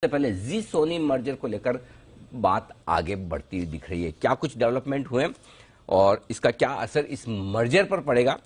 सबसे पहले जी सोनी मर्जर को लेकर बात आगे बढ़ती हुई दिख रही है। क्या कुछ डेवलपमेंट हुए और इसका क्या असर इस मर्जर पर पड़ेगा,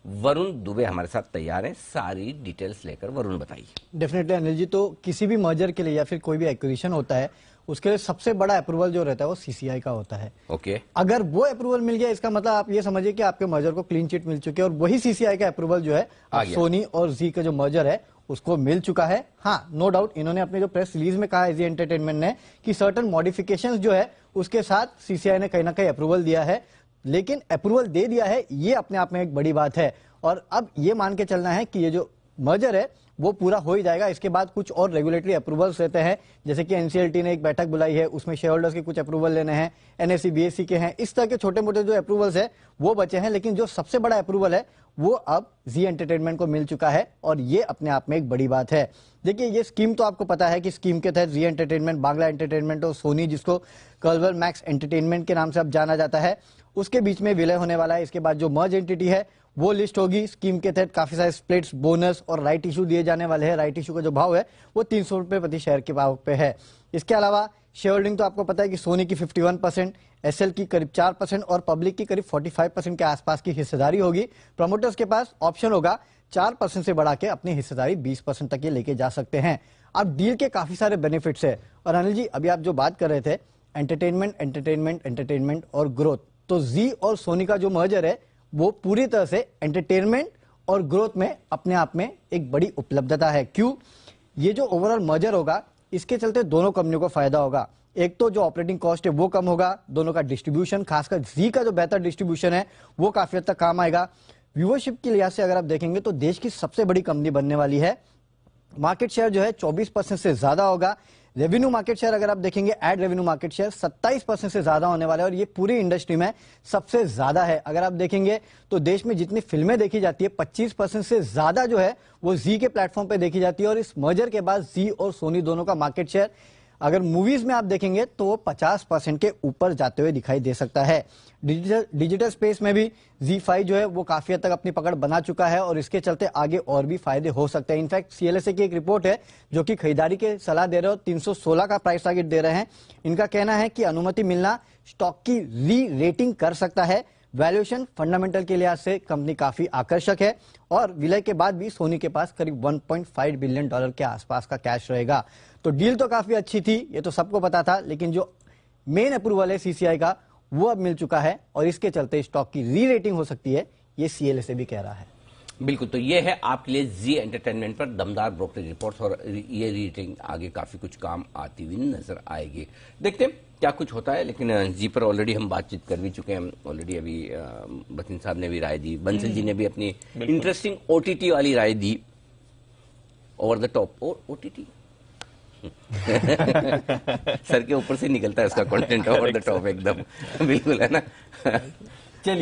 वरुण दुबे हमारे साथ तैयार हैं सारी डिटेल्स लेकर। वरुण बताइए। डेफिनेटली अनिल जी, तो किसी भी मर्जर के लिए या फिर कोई भी एक्विजिशन होता है उसके लिए सबसे बड़ा अप्रूवल जो रहता है वो सीसीआई का होता है। ओके। अगर वो अप्रूवल मिल गया इसका मतलब आप ये समझिए कि आपके मर्जर को क्लीन चिट मिल चुकी है और वही सीसीआई का अप्रूवल जो है सोनी और जी का जो मर्जर है उसको मिल चुका है। हाँ, नो डाउट इन्होंने अपने जो प्रेस रिलीज में कहा है जी एंटरटेनमेंट ने कि सर्टन मॉडिफिकेशंस जो है उसके साथ सीसीआई ने कहीं ना कहीं अप्रूवल दिया है, लेकिन अप्रूवल दे दिया है ये अपने आप में एक बड़ी बात है। और अब ये मान के चलना है कि ये जो मर्जर है वो पूरा हो ही जाएगा। इसके बाद कुछ और रेगुलेटरी अप्रूवल्स रहते हैं, जैसे कि एनसीएलटी ने एक बैठक बुलाई है, उसमें शेयर होल्डर्स के कुछ अप्रूवल लेने हैं, एनएससी बीएससी के हैं, इस तरह के छोटे मोटे जो अप्रूवल्स है वो बचे हैं। लेकिन जो सबसे बड़ा अप्रूवल है वो अब जी एंटरटेनमेंट को मिल चुका है और ये अपने आप में एक बड़ी बात है। देखिए, ये स्कीम तो आपको पता है कि स्कीम के तहत जी एंटरटेनमेंट, बांग्ला एंटरटेनमेंट और सोनी, जिसको कल्वर मैक्स एंटरटेनमेंट के नाम से अब जाना जाता है, उसके बीच में विलय होने वाला है। इसके बाद जो मर्ज एंटिटी है वो लिस्ट होगी। स्कीम के तहत काफी सारे स्प्लिट्स, बोनस और राइट इशू दिए जाने वाले हैं। राइट इशू का जो भाव है वो 300 रुपए प्रति शेयर के भाव पे है। इसके अलावा शेयर होल्डिंग तो आपको पता है कि सोनी की 51%, एसएल की करीब 4% और पब्लिक की करीब 45% के आसपास की हिस्सेदारी होगी। प्रमोटर्स के पास ऑप्शन होगा 4% से बढ़ा के अपनी हिस्सेदारी 20% तक ये लेके जा सकते हैं। अब डील के काफी सारे बेनिफिट्स है। और अनिल जी, अभी आप जो बात कर रहे थे एंटरटेनमेंट और ग्रोथ, तो जी और सोनी का जो मर्जर है वो पूरी तरह से एंटरटेनमेंट और ग्रोथ में अपने आप में एक बड़ी उपलब्धता है। क्यों? ये जो ओवरऑल मर्जर होगा इसके चलते दोनों कंपनियों को फायदा होगा। एक तो जो ऑपरेटिंग कॉस्ट है वो कम होगा, दोनों का डिस्ट्रीब्यूशन, खासकर जी का जो बेहतर डिस्ट्रीब्यूशन है वो काफी हद तक काम आएगा। व्यूअरशिप के लिहाज से अगर आप देखेंगे तो देश की सबसे बड़ी कंपनी बनने वाली है। मार्केट शेयर जो है 24% से ज्यादा होगा। रेवेन्यू मार्केट शेयर अगर आप देखेंगे, एड रेवेन्यू मार्केट शेयर 27% से ज्यादा होने वाला है और ये पूरी इंडस्ट्री में सबसे ज्यादा है। अगर आप देखेंगे तो देश में जितनी फिल्में देखी जाती है 25% से ज्यादा जो है वो जी के प्लेटफॉर्म पे देखी जाती है। और इस मर्जर के बाद जी और सोनी दोनों का मार्केट शेयर अगर मूवीज में आप देखेंगे तो वो 50% के ऊपर जाते हुए दिखाई दे सकता है। डिजिटल स्पेस में भी ZEE5 जो है वो काफी हद तक अपनी पकड़ बना चुका है और इसके चलते आगे और भी फायदे हो सकते हैं। इनफैक्ट CLSA की एक रिपोर्ट है जो कि खरीदारी के सलाह दे रहे हो, 316 का प्राइस टारगेट दे रहे हैं। इनका कहना है कि अनुमति मिलना स्टॉक की री रेटिंग कर सकता है। वैल्यूएशन फंडामेंटल के लिहाज से कंपनी काफी आकर्षक है और विलय के बाद भी सोनी के पास करीब $1.5 बिलियन के आसपास का कैश रहेगा। तो डील तो काफी अच्छी थी, ये तो सबको पता था, लेकिन जो मेन अप्रूवल है सीसीआई का वो अब मिल चुका है और इसके चलते स्टॉक की री रेटिंग हो सकती है, ये CLSA भी कह रहा है। बिल्कुल, तो ये है आपके लिए जी एंटरटेनमेंट पर दमदार ब्रोकरेज रिपोर्ट्स और ये रेटिंग आगे काफी कुछ काम आती हुई नजर आएगी। देखते हैं क्या कुछ होता है, लेकिन जी पर ऑलरेडी हम बातचीत कर भी चुके हैं। ऑलरेडी अभी बतिन साहब ने भी राय दी, बंसल जी ने भी अपनी इंटरेस्टिंग OTT वाली राय दी, ओवर द टॉप और OTT सर के ऊपर से निकलता है उसका कंटेंट, ओवर द टॉप एकदम। बिल्कुल, है ना।